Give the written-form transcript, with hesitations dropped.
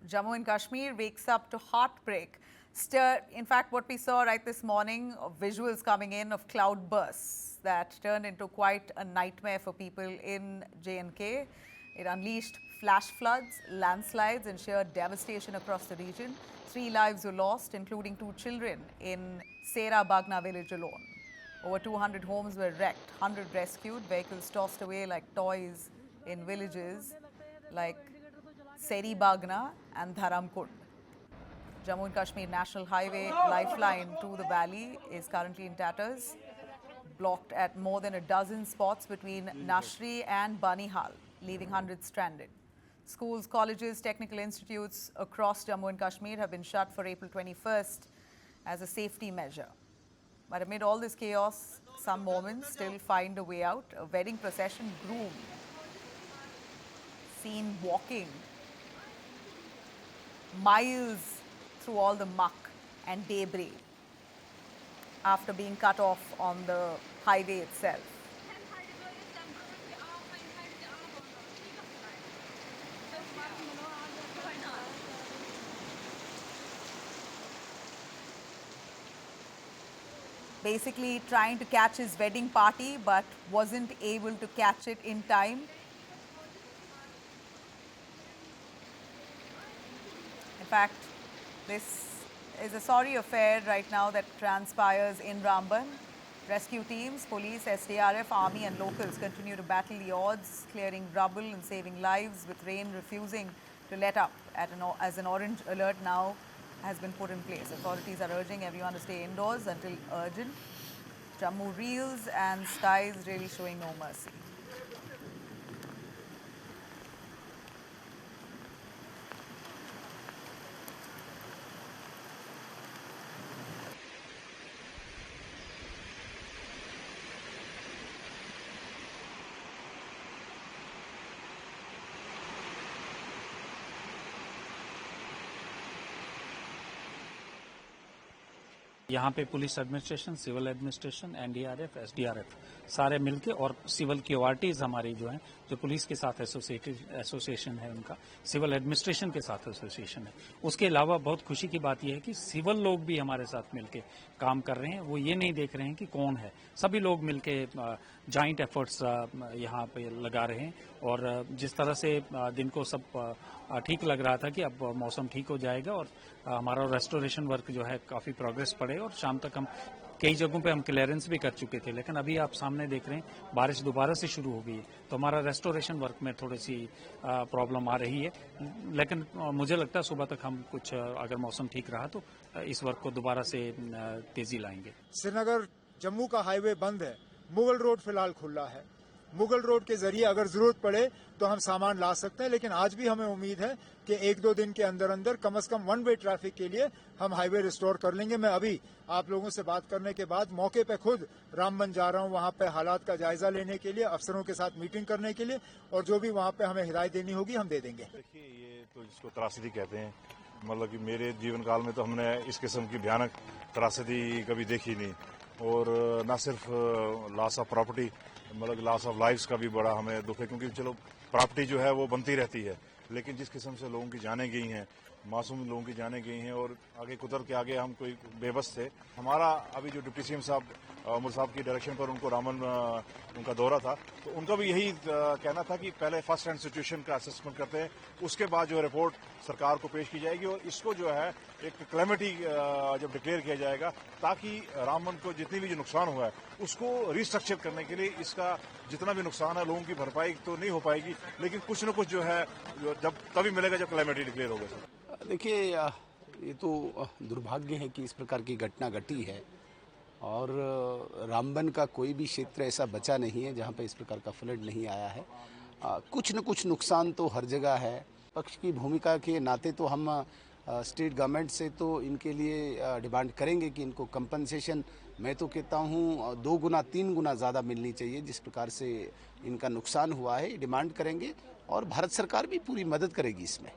Jammu and Kashmir wakes up to heartbreak. In fact, what we saw right this morning, visuals coming in of cloud bursts that turned into quite a nightmare for people in J&K. It unleashed flash floods, landslides and sheer devastation across the region. 3 lives were lost, including 2 children in Sera Bagna village alone. Over 200 homes were wrecked, 100 rescued, vehicles tossed away like toys in villages like Seri Bagna and Dharamkund. Jammu and Kashmir National Highway lifeline to the valley is currently in tatters, blocked at more than a dozen spots between Nashri and Banihal, leaving hundreds stranded. Schools, colleges, technical institutes across Jammu and Kashmir have been shut for April 21st as a safety measure. But amid all this chaos, some moments still find a way out. A wedding procession groom seen walking miles through all the muck and debris after being cut off on the highway itself. Basically trying to catch his wedding party but wasn't able to catch it in time. In fact, this is a sorry affair right now that transpires in Ramban. Rescue teams, police, SDRF, army and locals continue to battle the odds, clearing rubble and saving lives, with rain refusing to let up as an orange alert now has been put in place. Authorities are urging everyone to stay indoors until urgent. Jammu reels and skies really showing no mercy. यहाँ पे police administration, civil administration, NDRF, SDRF सारे मिलके और civil क्यूआरटीज हमारी जो हैं, जो police के साथ एसोसिएशन है उनका, सिविल एडमिनिस्ट्रेशन के साथ एसोसिएशन है। उसके अलावा बहुत खुशी की बात यह है कि सिविल लोग भी हमारे साथ मिलके काम कर रहे हैं। वो ये नहीं देख रहे हैं कि कौन है, सभी लोग मिलके जॉइंट एफर्ट्स यहाँ पे लगा रहे हैं। और जिस तरह से दिन को सब ठीक लग रहा था कि अब मौसम ठीक हो जाएगा और हमारा रेस्टोरेशन वर्क जो है काफ़ी प्रोग्रेस पड़े और शाम तक हम कई जगहों पे हम क्लियरेंस भी कर चुके थे। लेकिन अभी आप सामने देख रहे हैं बारिश दोबारा से शुरू हो गई है, तो हमारा रेस्टोरेशन वर्क में थोड़ी सी प्रॉब्लम आ रही है। लेकिन मुझे लगता है सुबह तक हम कुछ अगर मौसम ठीक रहा तो इस वर्क को दोबारा से तेजी लाएंगे। श्रीनगर जम्मू का हाईवे बंद है, मुगल रोड फिलहाल खुला है। मुगल रोड के जरिए अगर जरूरत पड़े तो हम सामान ला सकते हैं, लेकिन आज भी हमें उम्मीद है कि 1-2 दिन के अंदर अंदर कम से कम 1 वे ट्रैफिक के लिए हम हाईवे रिस्टोर कर लेंगे। मैं अभी आप लोगों से बात करने के बाद मौके पे खुद रामबन जा रहा हूं, वहां पे हालात का जायजा लेने के लिए, अफसरों के साथ मीटिंग करने के लिए, और जो भी वहां पे हमें हिदायत देनी होगी हम दे देंगे। देखिए, ये तो जिसको त्रासदी कहते हैं, मतलब कि मेरे जीवन काल में तो हमने इस किस्म की भयानक त्रासदी कभी देखी नहीं। और न सिर्फ लॉस ऑफ प्रॉपर्टी, मतलब लॉस ऑफ लाइफ्स का भी बड़ा हमें दुख है, क्योंकि चलो प्रॉपर्टी जो है वो बनती रहती है, लेकिन जिस किस्म से लोगों की जानें गई हैं, मासूम लोगों की जानें गई हैं, और आगे कुदरत के आगे हम कोई बेबस थे। हमारा अभी जो डिप्टी सीएम साहब उमर साहब की डायरेक्शन पर उनको रामन उनका दौरा था, तो उनका भी यही कहना था कि पहले फर्स्ट हैंड सिचुएशन का असेसमेंट करते हैं, उसके बाद जो रिपोर्ट सरकार को पेश की जाएगी और इसको जो है एक क्लेमिटी जब डिक्लेयर किया जाएगा, ताकि रामबन को जितनी भी जो नुकसान हुआ है उसको रिस्ट्रक्चर करने के लिए इसका जितना भी नुकसान है लोगों की भरपाई तो नहीं हो पाएगी, लेकिन कुछ न कुछ जो है जब तभी मिलेगा जब क्लेमिटी डिक्लेयर होगा। देखिए, ये तो दुर्भाग्य है कि इस प्रकार की घटना घटी है और रामबन का कोई भी क्षेत्र ऐसा बचा नहीं है जहाँ पे इस प्रकार का फ्लड नहीं आया है। कुछ न कुछ नुकसान तो हर जगह है। पक्ष की भूमिका के नाते तो हम स्टेट गवर्नमेंट से तो इनके लिए डिमांड करेंगे कि इनको कंपनसेशन, मैं तो कहता हूँ 2 गुना 3 गुना ज़्यादा मिलनी चाहिए जिस प्रकार से इनका नुकसान हुआ है। डिमांड करेंगे और भारत सरकार भी पूरी मदद करेगी इसमें।